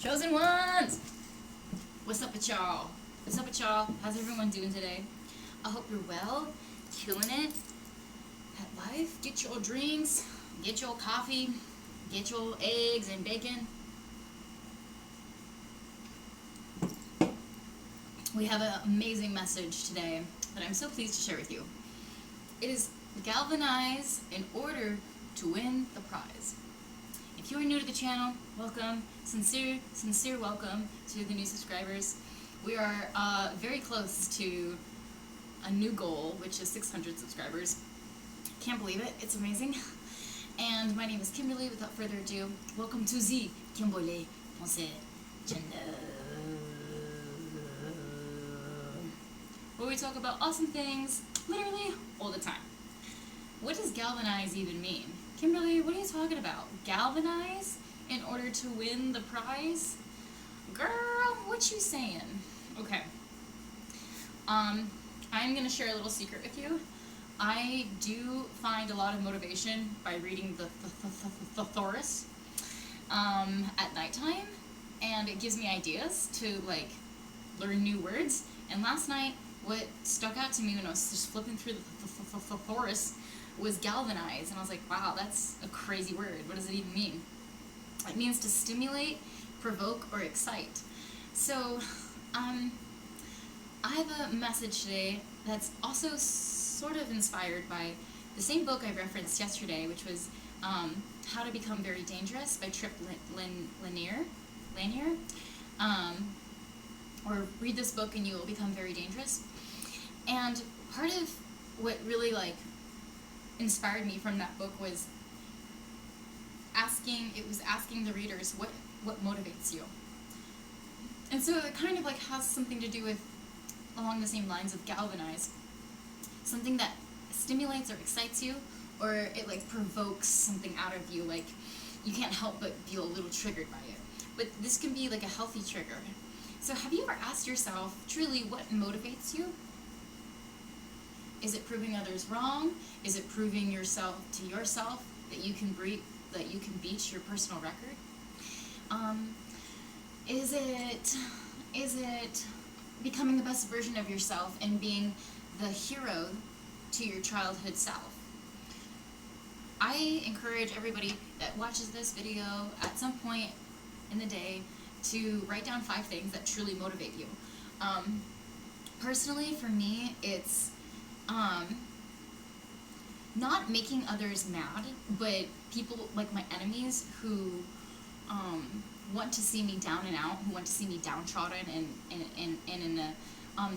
Chosen ones! What's up with y'all? What's up with y'all? How's everyone doing today? I hope you're well, killing it at life. Get your drinks, get your coffee, get your eggs and bacon. We have an amazing message today that I'm so pleased to share with you. It is Galvanize in order to win the prize. If you are new to the channel, welcome. Sincere welcome to the new subscribers. We are very close to a new goal, which is 600 subscribers. Can't believe it. It's amazing. And my name is Kimberly. Without further ado, welcome to the Kimberly Ponce channel, where we talk about awesome things literally all the time. What does galvanize even mean? Kimberly, what are you talking about? Galvanize in order to win the prize? Girl, what you saying? Okay. I'm going to share a little secret with you. I do find a lot of motivation by reading the thesaurus at nighttime, and it gives me ideas to like learn new words. And last night, what stuck out to me when I was just flipping through the thesaurus was galvanize, and I was like, wow, that's a crazy word. What does it even mean? It means to stimulate, provoke, or excite. So, I have a message today that's also sort of inspired by the same book I referenced yesterday, which was How to Become Very Dangerous by Trip Lanier. Or read this book and you will become very dangerous. And part of what really inspired me from that book was asking the readers what motivates you. And so it kind of has something to do with along the same lines of galvanize, something that stimulates or excites you, or it provokes something out of you, you can't help but feel a little triggered by it. But this can be a healthy trigger. So have you ever asked yourself truly what motivates you? Is it proving others wrong? Is it proving yourself to yourself that you can beat your personal record? Is it becoming the best version of yourself and being the hero to your childhood self? I encourage everybody that watches this video at some point in the day to write down 5 things that truly motivate you. Personally, for me, it's not making others mad, but people like my enemies who want to see me down and out, who want to see me downtrodden and in a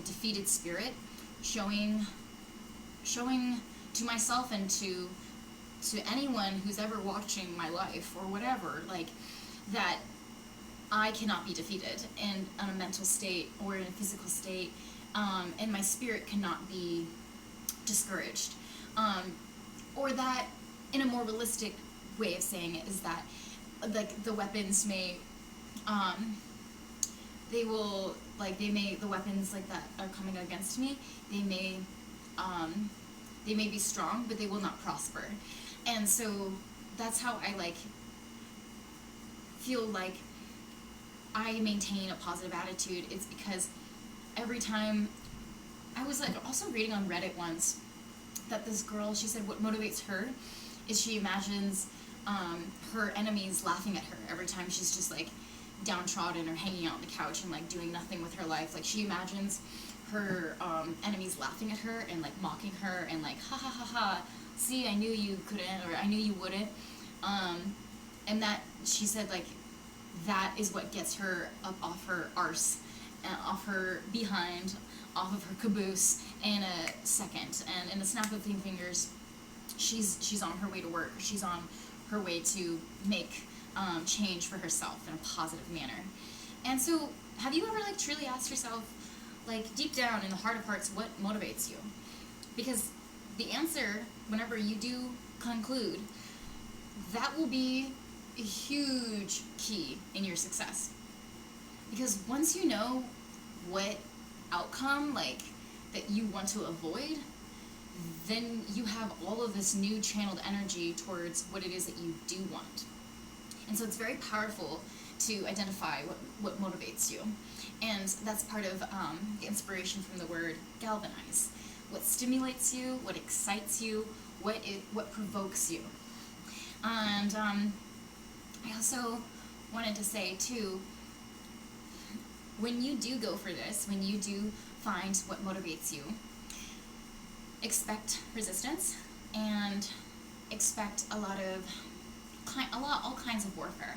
defeated spirit, showing to myself and to anyone who's ever watching my life or whatever, that I cannot be defeated in a mental state or in a physical state, and my spirit cannot be discouraged. Or that, in a more realistic way of saying it, is that the weapons may, the weapons that are coming against me, they may be strong, but they will not prosper. And so that's how I feel like I maintain a positive attitude. It's because every time I was also reading on Reddit once that this girl, she said what motivates her is she imagines her enemies laughing at her every time she's just downtrodden or hanging out on the couch and doing nothing with her life. She imagines her enemies laughing at her and mocking her and ha ha ha ha, see, I knew you couldn't, or I knew you wouldn't. And that, she said, that is what gets her up off her arse, off her behind, off of her caboose in a second. And in a snap of fingers, she's on her way to work. She's on her way to make change for herself in a positive manner. And so, have you ever truly asked yourself, deep down in the heart of hearts, what motivates you? Because the answer, whenever you do conclude, that will be a huge key in your success. Because once you know what outcome that you want to avoid, then you have all of this new channeled energy towards what it is that you do want. And so it's very powerful to identify what motivates you. And that's part of the inspiration from the word galvanize. What stimulates you, what excites you, what provokes you. And I also wanted to say, too, when you do go for this, when you do find what motivates you, expect resistance and expect all kinds of warfare.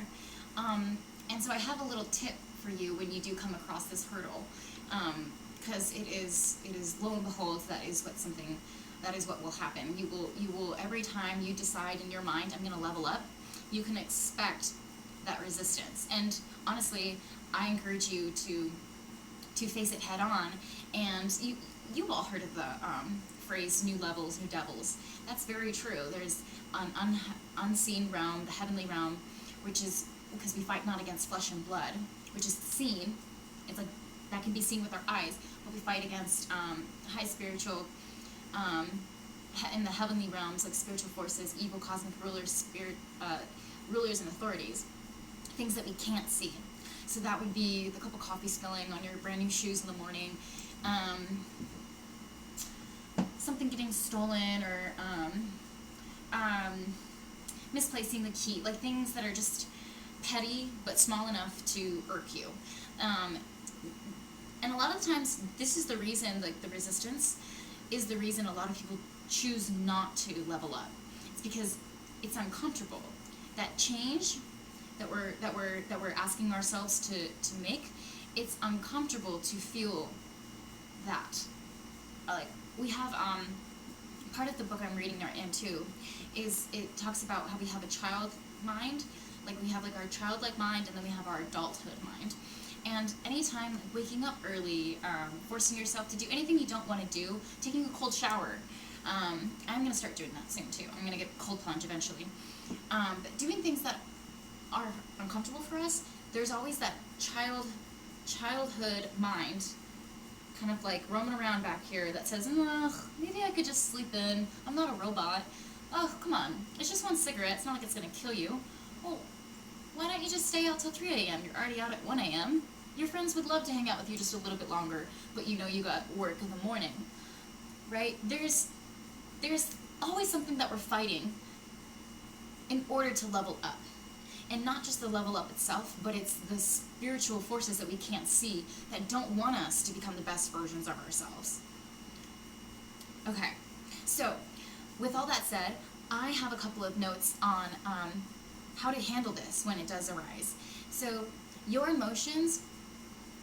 And so I have a little tip for you when you do come across this hurdle, because it is lo and behold, that is what will happen. You will every time you decide in your mind, I'm going to level up, you can expect that resistance. And honestly, I encourage you to face it head on. And you've all heard of the phrase "new levels, new devils." That's very true. There's an unseen realm, the heavenly realm, which is because we fight not against flesh and blood, which is seen. It's like that can be seen with our eyes, but we fight against high spiritual, in the heavenly realms, like spiritual forces, evil cosmic rulers, rulers and authorities, things that we can't see. So that would be the cup of coffee spilling on your brand new shoes in the morning, something getting stolen, or misplacing the key, like things that are just petty but small enough to irk you. And a lot of times, this is the reason, like the resistance is the reason a lot of people choose not to level up. It's because it's uncomfortable. That change that we're asking ourselves to make, it's uncomfortable to feel that. Like, we have part of the book I'm reading right now too is it talks about how we have a child mind, like we have like our childlike mind, and then we have our adulthood mind. And anytime, like waking up early, forcing yourself to do anything you don't want to do, taking a cold shower. I'm going to start doing that soon too. I'm going to get a cold plunge eventually. But doing things that are uncomfortable for us, there's always that childhood mind kind of like roaming around back here that says, maybe I could just sleep in. I'm not a robot. Oh, come on. It's just one cigarette. It's not like it's going to kill you. Well, why don't you just stay out till 3 a.m.? You're already out at 1 a.m. Your friends would love to hang out with you just a little bit longer, but you know you got work in the morning, right? There's always something that we're fighting in order to level up. And not just the level up itself, but it's the spiritual forces that we can't see that don't want us to become the best versions of ourselves. Okay, so with all that said, I have a couple of notes on how to handle this when it does arise. So your emotions,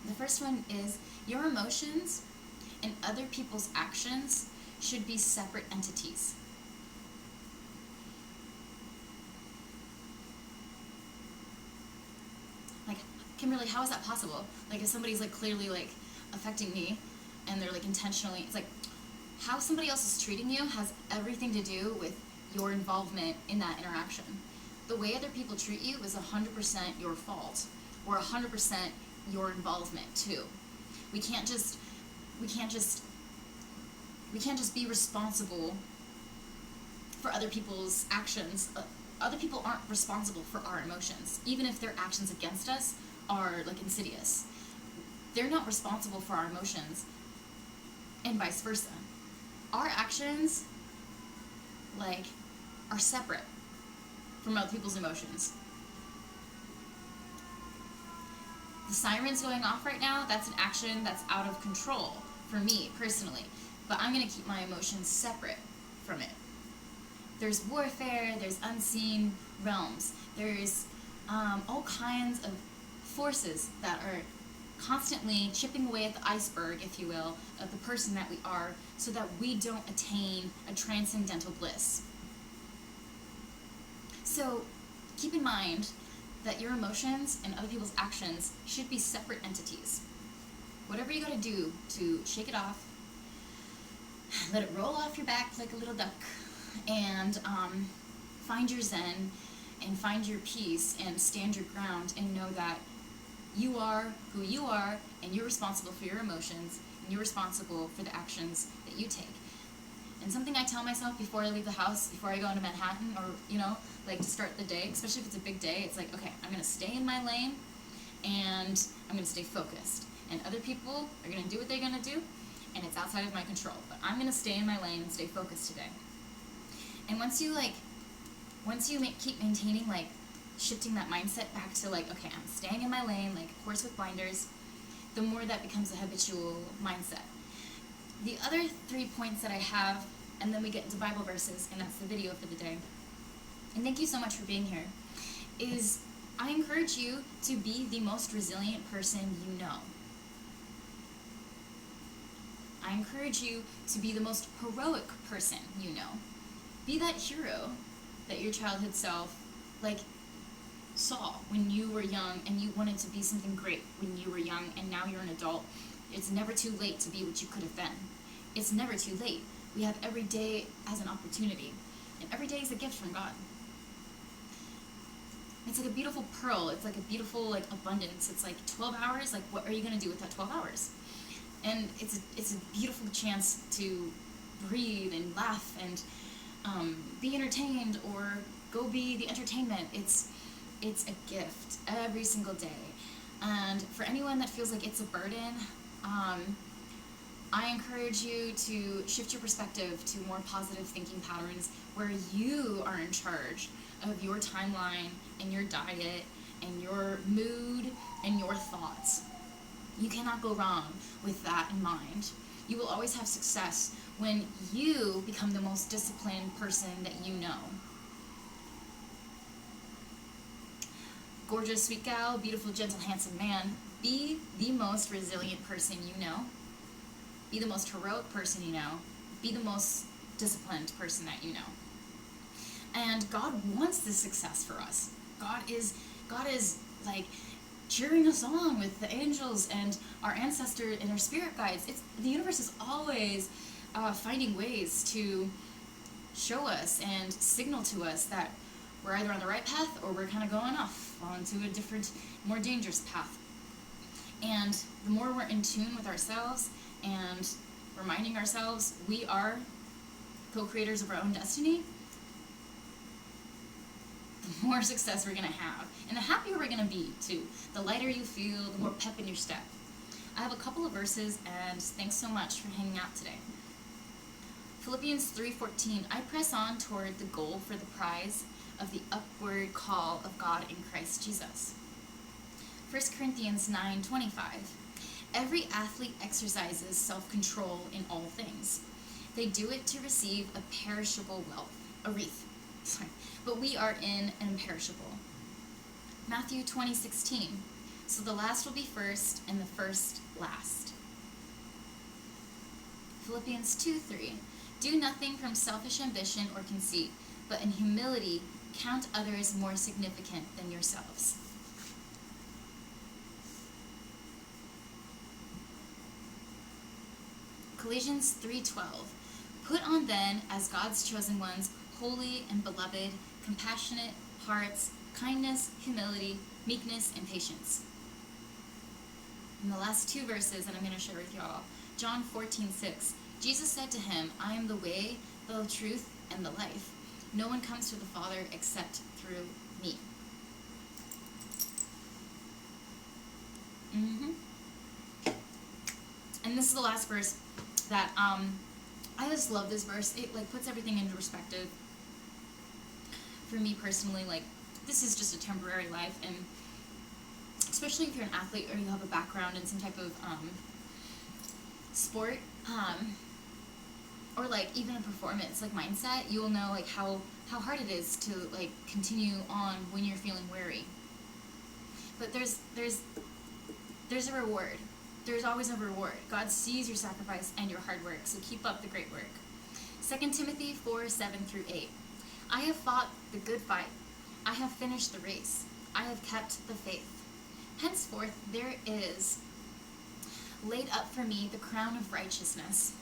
the first one is your emotions and other people's actions should be separate entities. Like, Kimberly, how is that possible? Like, if somebody's like clearly like affecting me and they're like intentionally, it's like how somebody else is treating you has everything to do with your involvement in that interaction. The way other people treat you is 100% your fault, or 100% your involvement too. We can't just be responsible for other people's actions. Other people aren't responsible for our emotions, even if their actions against us are like insidious. They're not responsible for our emotions, and vice versa. Our actions, like, are separate from other people's emotions. The siren's going off right now, that's an action that's out of control for me personally, but I'm going to keep my emotions separate from it. There's warfare, there's unseen realms, there's all kinds of forces that are constantly chipping away at the iceberg, if you will, of the person that we are, so that we don't attain a transcendental bliss. So keep in mind that your emotions and other people's actions should be separate entities. Whatever you gotta do to shake it off, let it roll off your back like a little duck, and find your zen and find your peace and stand your ground and know that you are who you are, and you're responsible for your emotions, and you're responsible for the actions that you take. And something I tell myself before I leave the house, before I go into Manhattan, or, like to start the day, especially if it's a big day, it's like, okay, I'm going to stay in my lane, and I'm going to stay focused. And other people are going to do what they're going to do, and it's outside of my control. But I'm going to stay in my lane and stay focused today. And once you keep maintaining, like, shifting that mindset back to, like, okay, I'm staying in my lane, like a horse with blinders, the more that becomes a habitual mindset. The other 3 points that I have, and then we get into Bible verses, and that's the video for the day. And thank you so much for being here, is I encourage you to be the most resilient person you know. I encourage you to be the most heroic person you know. Be that hero that your childhood self, like, saw when you were young, and you wanted to be something great when you were young, and now you're an adult. It's never too late to be what you could have been. It's never too late. We have every day as an opportunity, and every day is a gift from God. It's like a beautiful pearl. It's like a beautiful, like, abundance. It's like 12 hours. Like, what are you going to do with that 12 hours? And it's a beautiful chance to breathe and laugh and be entertained, or go be the entertainment. It's a gift every single day. And for anyone that feels like it's a burden, I encourage you to shift your perspective to more positive thinking patterns, where you are in charge of your timeline and your diet and your mood and your thoughts. You cannot go wrong with that in mind. You will always have success when you become the most disciplined person that you know. Gorgeous, sweet gal, beautiful, gentle, handsome man, be the most resilient person you know. Be the most heroic person you know. Be the most disciplined person that you know. And God wants this success for us. God is like cheering us on with the angels and our ancestors and our spirit guides. The universe is always finding ways to show us and signal to us that we're either on the right path or we're kind of going off onto a different, more dangerous path. And the more we're in tune with ourselves and reminding ourselves we are co-creators of our own destiny, the more success we're going to have. And the happier we're going to be, too. The lighter you feel, the more pep in your step. I have a couple of verses, and thanks so much for hanging out today. Phillipians 3:14, I press on toward the goal for the prize of the upward call of God in Christ Jesus. 1 Corinthians 9:25, every athlete exercises self-control in all things. They do it to receive a perishable wealth, a wreath. But we are in an imperishable. Matthew 20:16, so the last will be first, and the first last. Philippians 2:3, do nothing from selfish ambition or conceit, but in humility count others more significant than yourselves. Colossians 3:12, put on then, as God's chosen ones, holy and beloved, compassionate hearts, kindness, humility, meekness, and patience. And the last two verses that I'm going to share with y'all, John 14:6, Jesus said to him, I am the way, the truth, and the life. No one comes to the Father except through me. And this is the last verse that I just love this verse. It like puts everything into perspective. For me personally, like, this is just a temporary life, and especially if you're an athlete or you have a background in some type of sport, or like even a performance like mindset, you will know like how hard it is to like continue on when you're feeling weary. But there's a reward. There's always a reward. God sees your sacrifice and your hard work, so keep up the great work. 2 Timothy 4:7-8. I have fought the good fight. I have finished the race. I have kept the faith. Henceforth there is laid up for me the crown of righteousness,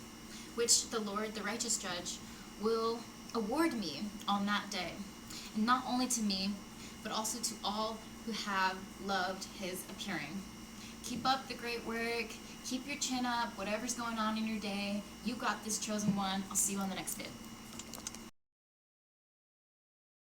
which the Lord, the righteous judge, will award me on that day, and not only to me, but also to all who have loved his appearing. Keep up the great work. Keep your chin up. Whatever's going on in your day, you got this, chosen one. I'll see you on the next vid.